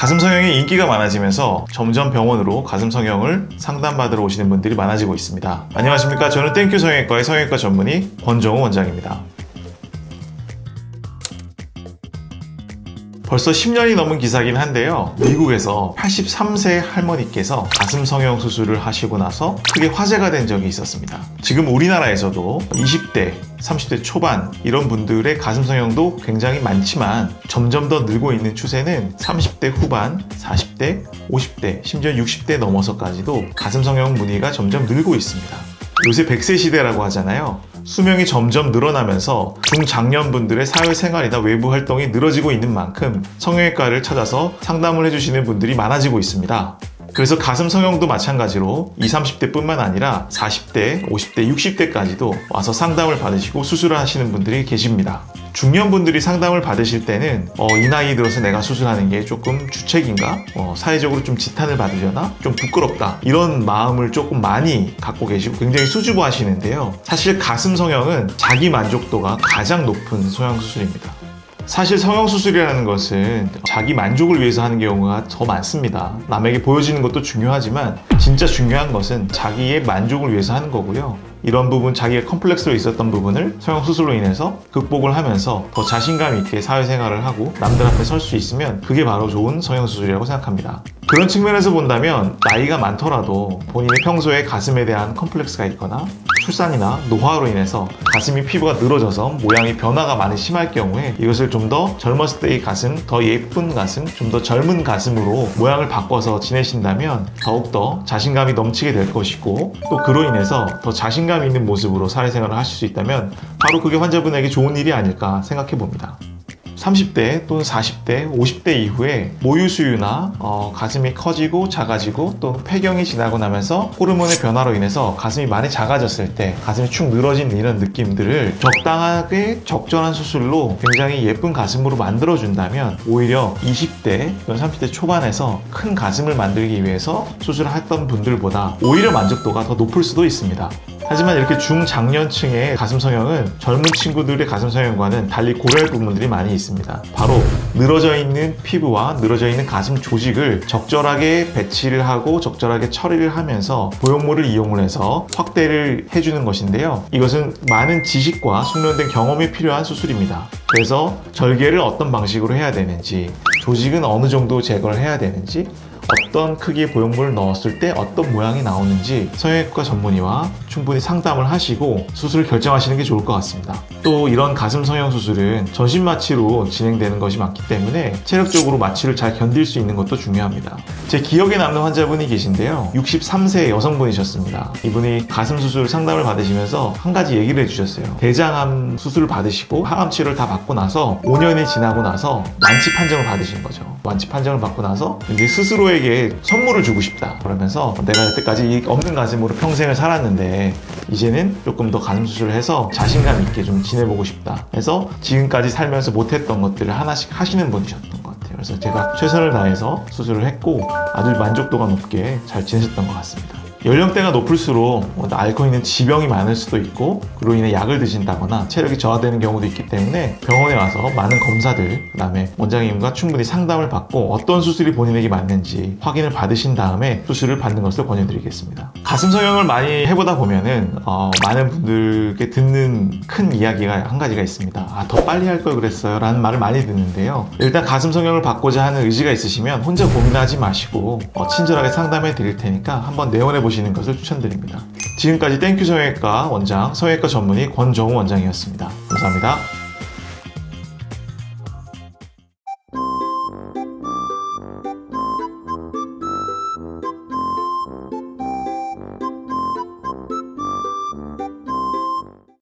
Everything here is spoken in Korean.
가슴 성형이 인기가 많아지면서 점점 병원으로 가슴 성형을 상담받으러 오시는 분들이 많아지고 있습니다. 안녕하십니까. 저는 땡큐 성형외과의 성형외과 전문의 권정우 원장입니다. 벌써 10년이 넘은 기사긴 한데요. 미국에서 83세 할머니께서 가슴 성형 수술을 하시고 나서 크게 화제가 된 적이 있었습니다. 지금 우리나라에서도 20대, 30대 초반 이런 분들의 가슴 성형도 굉장히 많지만 점점 더 늘고 있는 추세는 30대 후반, 40대, 50대, 심지어 60대 넘어서까지도 가슴 성형 문의가 점점 늘고 있습니다. 요새 100세 시대라고 하잖아요. 수명이 점점 늘어나면서 중장년분들의 사회생활이나 외부 활동이 늘어지고 있는 만큼 성형외과를 찾아서 상담을 해주시는 분들이 많아지고 있습니다. 그래서 가슴 성형도 마찬가지로 20, 30대 뿐만 아니라 40대, 50대, 60대까지도 와서 상담을 받으시고 수술을 하시는 분들이 계십니다. 중년분들이 상담을 받으실 때는 이 나이 들어서 내가 수술하는 게 조금 주책인가? 사회적으로 좀 지탄을 받으려나? 좀 부끄럽다. 이런 마음을 조금 많이 갖고 계시고 굉장히 수줍어 하시는데요. 사실 가슴 성형은 자기 만족도가 가장 높은 성형수술입니다. 사실 성형수술이라는 것은 자기 만족을 위해서 하는 경우가 더 많습니다. 남에게 보여지는 것도 중요하지만 진짜 중요한 것은 자기의 만족을 위해서 하는 거고요. 이런 부분, 자기의 컴플렉스로 있었던 부분을 성형수술로 인해서 극복을 하면서 더 자신감 있게 사회생활을 하고 남들 앞에 설 수 있으면 그게 바로 좋은 성형수술이라고 생각합니다. 그런 측면에서 본다면 나이가 많더라도 본인의 평소에 가슴에 대한 컴플렉스가 있거나 출산이나 노화로 인해서 가슴이 피부가 늘어져서 모양이 변화가 많이 심할 경우에 이것을 좀 더 젊었을 때의 가슴, 더 예쁜 가슴, 좀 더 젊은 가슴으로 모양을 바꿔서 지내신다면 더욱더 자신감이 넘치게 될 것이고 또 그로 인해서 더 자신감 있는 모습으로 사회생활을 하실 수 있다면 바로 그게 환자분에게 좋은 일이 아닐까 생각해 봅니다. 30대 또는 40대, 50대 이후에 모유수유나 가슴이 커지고 작아지고 또 폐경이 지나고 나면서 호르몬의 변화로 인해서 가슴이 많이 작아졌을 때 가슴이 축 늘어진 이런 느낌들을 적당하게 적절한 수술로 굉장히 예쁜 가슴으로 만들어준다면 오히려 20대 또는 30대 초반에서 큰 가슴을 만들기 위해서 수술했던 분들보다 오히려 만족도가 더 높을 수도 있습니다. 하지만 이렇게 중장년층의 가슴 성형은 젊은 친구들의 가슴 성형과는 달리 고려할 부분들이 많이 있습니다. 바로 늘어져 있는 피부와 늘어져 있는 가슴 조직을 적절하게 배치를 하고 적절하게 처리를 하면서 보형물을 이용을 해서 확대를 해주는 것인데요. 이것은 많은 지식과 숙련된 경험이 필요한 수술입니다. 그래서 절개를 어떤 방식으로 해야 되는지, 조직은 어느 정도 제거를 해야 되는지, 어떤 크기의 보형물을 넣었을 때 어떤 모양이 나오는지 성형외과 전문의와 충분히 상담을 하시고 수술을 결정하시는 게 좋을 것 같습니다. 또 이런 가슴 성형 수술은 전신 마취로 진행되는 것이 많기 때문에 체력적으로 마취를 잘 견딜 수 있는 것도 중요합니다. 제 기억에 남는 환자분이 계신데요. 63세 여성분이셨습니다. 이분이 가슴 수술 상담을 받으시면서 한 가지 얘기를 해주셨어요. 대장암 수술을 받으시고 항암 치료를 다 받고 나서 5년이 지나고 나서 완치 판정을 받으신 거죠. 완치 판정을 받고 나서 이제 스스로에게 선물을 주고 싶다 그러면서 내가 여태까지 없는 가슴으로 평생을 살았는데 이제는 조금 더 가슴 수술을 해서 자신감 있게 좀 지내보고 싶다 해서 지금까지 살면서 못했던 것들을 하나씩 하시는 분이셨던 것 같아요. 그래서 제가 최선을 다해서 수술을 했고 아주 만족도가 높게 잘 지내셨던 것 같습니다. 연령대가 높을수록 앓고 있는 지병이 많을 수도 있고 그로 인해 약을 드신다거나 체력이 저하되는 경우도 있기 때문에 병원에 와서 많은 검사들, 그 다음에 원장님과 충분히 상담을 받고 어떤 수술이 본인에게 맞는지 확인을 받으신 다음에 수술을 받는 것을 권유드리겠습니다. 가슴 성형을 많이 해보다 보면은 많은 분들께 듣는 큰 이야기가 한 가지가 있습니다. 더 빨리 할 걸 그랬어요 라는 말을 많이 듣는데요. 일단 가슴 성형을 받고자 하는 의지가 있으시면 혼자 고민하지 마시고 친절하게 상담해 드릴 테니까 한번 내원해 보시는 것을 추천드립니다. 지금까지 땡큐 성형외과 원장, 성형외과 전문의 권정우 원장이었습니다. 감사합니다.